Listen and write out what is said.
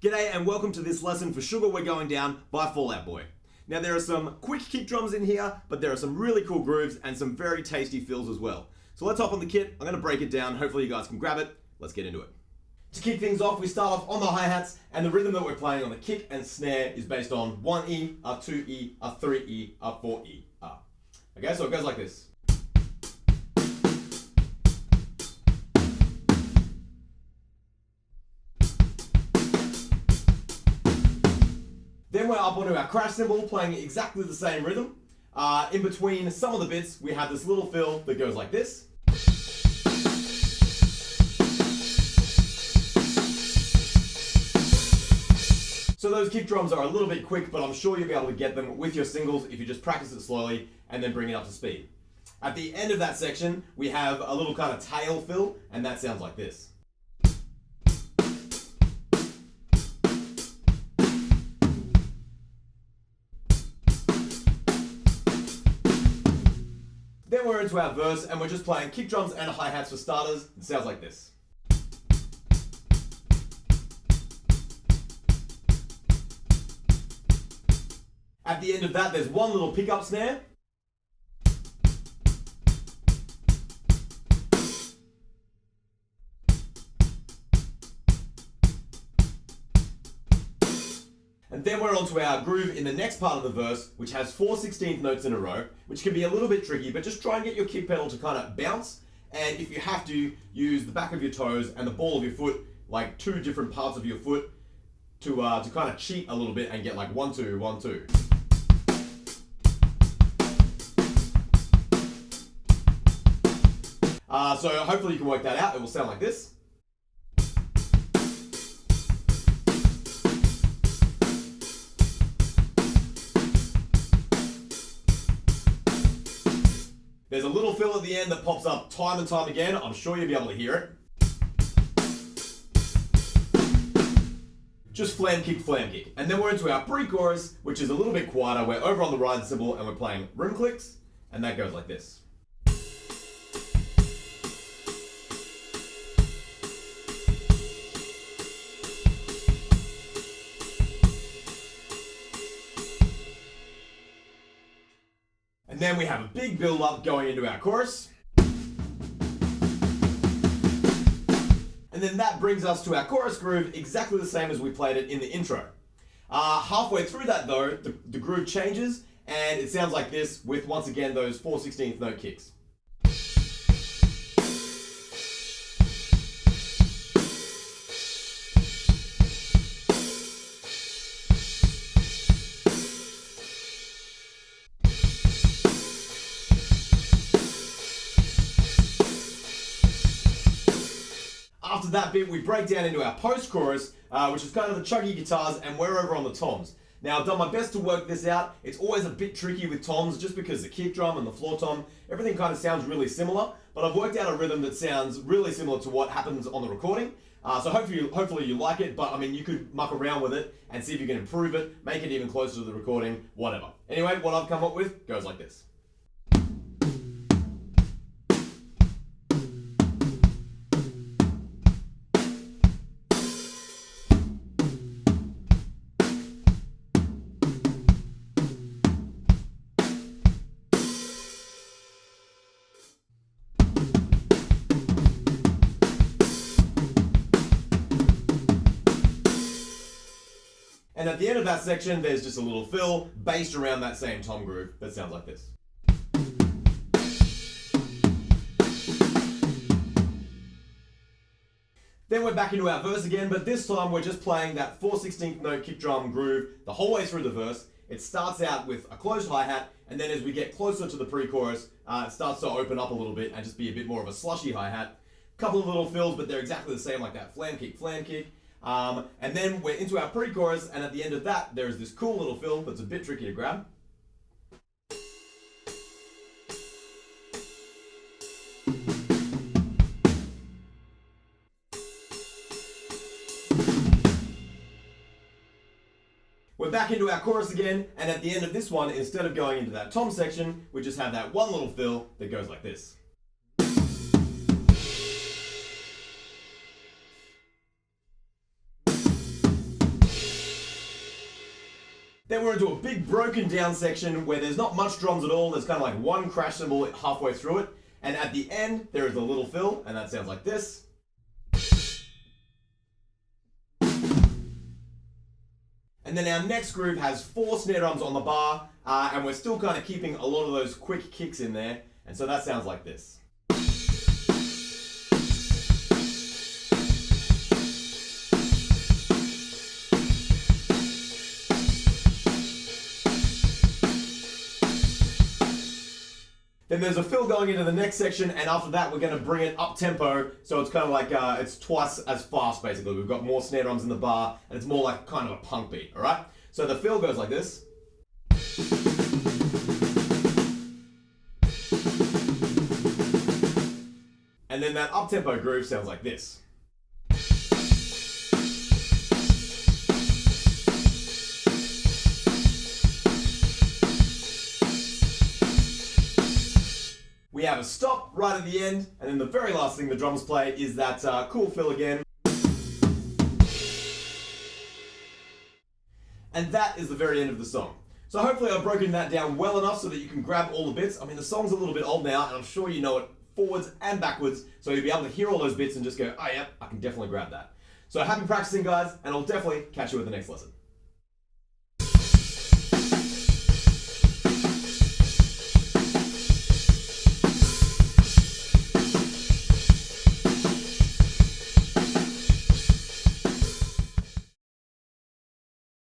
G'day and welcome to this lesson for Sugar We're Going Down by Fall Out Boy. Now there are some quick kick drums in here, but there are some really cool grooves and some very tasty fills as well. So let's hop on the kit, I'm going to break it down, hopefully you guys can grab it, let's get into it. To kick things off, we start off on the hi-hats, and the rhythm that we're playing on the kick and snare is based on 1E, a 2E, a 3E, a 4E, a. Okay, so it goes like this. Then we're up onto our crash cymbal, playing exactly the same rhythm. In between some of the bits, we have this little fill that goes like this. So those kick drums are a little bit quick, but I'm sure you'll be able to get them with your singles if you just practice it slowly and then bring it up to speed. At the end of that section, we have a little kind of tail fill, and that sounds like this. Then we're into our verse, and we're just playing kick drums and hi-hats for starters. It sounds like this. At the end of that, there's one little pickup snare. And then we're onto our groove in the next part of the verse, which has 4 16th notes in a row, which can be a little bit tricky, but just try and get your kick pedal to kind of bounce. And if you have to, use the back of your toes and the ball of your foot, like two different parts of your foot, to kind of cheat a little bit and get like 1 2 1 2. So hopefully you can work that out. It will sound like this. There's a little fill at the end that pops up time and time again. I'm sure you'll be able to hear it. Just flam kick. And then we're into our pre-chorus, which is a little bit quieter. We're over on the ride cymbal and we're playing room clicks, and that goes like this. And then we have a big build up going into our chorus. And then that brings us to our chorus groove, exactly the same as we played it in the intro. Halfway through that though, the groove changes and it sounds like this with, once again, those 4 16th note kicks. After that bit, we break down into our post-chorus, which is kind of the chuggy guitars, and we're over on the toms. Now, I've done my best to work this out. It's always a bit tricky with toms, just because the kick drum and the floor tom, everything kind of sounds really similar, but I've worked out a rhythm that sounds really similar to what happens on the recording. So hopefully you like it, but I mean, you could muck around with it and see if you can improve it, make it even closer to the recording, whatever. Anyway, what I've come up with goes like this. And at the end of that section, there's just a little fill based around that same tom groove that sounds like this. Then we're back into our verse again, but this time we're just playing that 4 16th note kick drum groove the whole way through the verse. It starts out with a closed hi-hat, and then as we get closer to the pre-chorus, it starts to open up a little bit and just be a bit more of a slushy hi-hat. Couple of little fills, but they're exactly the same, like that flam kick. And then we're into our pre-chorus, and at the end of that, there's this cool little fill that's a bit tricky to grab. We're back into our chorus again, and at the end of this one, instead of going into that tom section, we just have that one little fill that goes like this. Then we're into a big broken down section where there's not much drums at all. There's kind of like one crash cymbal halfway through it. And at the end, there is a little fill, and that sounds like this. And then our next groove has 4 snare drums on the bar, and we're still kind of keeping a lot of those quick kicks in there. And so that sounds like this. Then there's a fill going into the next section, and after that we're going to bring it up tempo, so it's kind of like it's twice as fast basically. We've got more snare drums in the bar, and it's more like kind of a punk beat, alright? So the fill goes like this. And then that up tempo groove sounds like this. We have a stop right at the end, and then the very last thing the drums play is that cool fill again. And that is the very end of the song. So hopefully I've broken that down well enough so that you can grab all the bits. I mean, the song's a little bit old now, and I'm sure you know it forwards and backwards, so you'll be able to hear all those bits and just go, oh yeah, I can definitely grab that. So happy practicing, guys, and I'll definitely catch you with the next lesson.